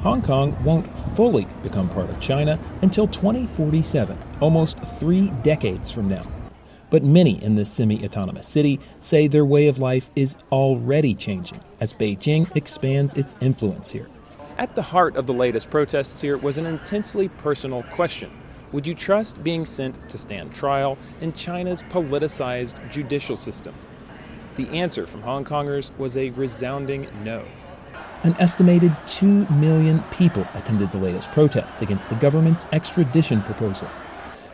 Hong Kong won't fully become part of China until 2047, almost 3 decades from now. But many in this semi-autonomous city say their way of life is already changing as Beijing expands its influence here. At the heart of the latest protests here was an intensely personal question. Would you trust being sent to stand trial in China's politicized judicial system? The answer from Hong Kongers was a resounding no. An estimated 2 million people attended the latest protest against the government's extradition proposal.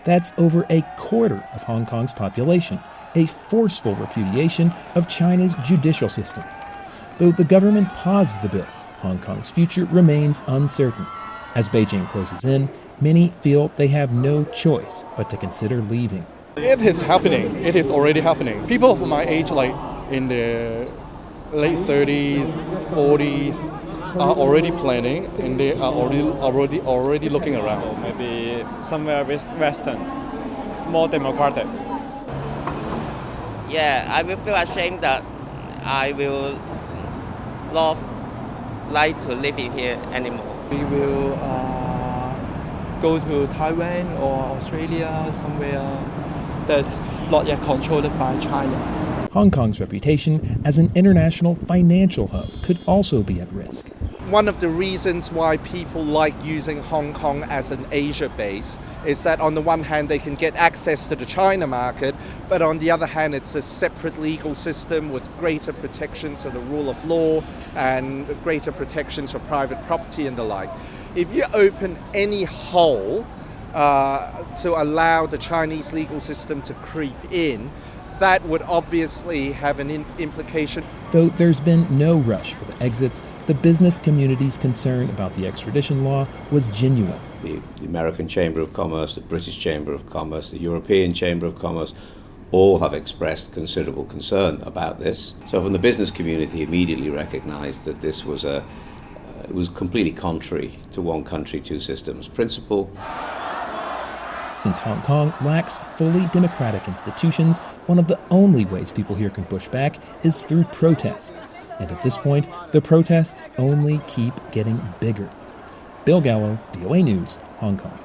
That's over a quarter of Hong Kong's population, a forceful repudiation of China's judicial system. Though the government paused the bill, Hong Kong's future remains uncertain. As Beijing closes in, many feel they have no choice but to consider leaving. It is happening. It is already happening. People of my age, like in their late 30s, 40s, are already planning, and they are already looking around. Maybe somewhere Western, more democratic. Yeah, I will feel ashamed that I will not like to live in here anymore. We will go to Taiwan or Australia, somewhere that not yet controlled by China. Hong Kong's reputation as an international financial hub could also be at risk. One of the reasons why people like using Hong Kong as an Asia base is that on the one hand they can get access to the China market, but on the other hand it's a separate legal system with greater protections of the rule of law and greater protections for private property and the like. If you open any hole to allow the Chinese legal system to creep in, that would obviously have an implication. Though there's been no rush for the exits, the business community's concern about the extradition law was genuine. The American Chamber of Commerce, the British Chamber of Commerce, the European Chamber of Commerce, all have expressed considerable concern about this. So from the business community immediately recognized that this was it was completely contrary to one country, two systems principle. Since Hong Kong lacks fully democratic institutions, one of the only ways people here can push back is through protests. And at this point, the protests only keep getting bigger. Bill Gallo, VOA News, Hong Kong.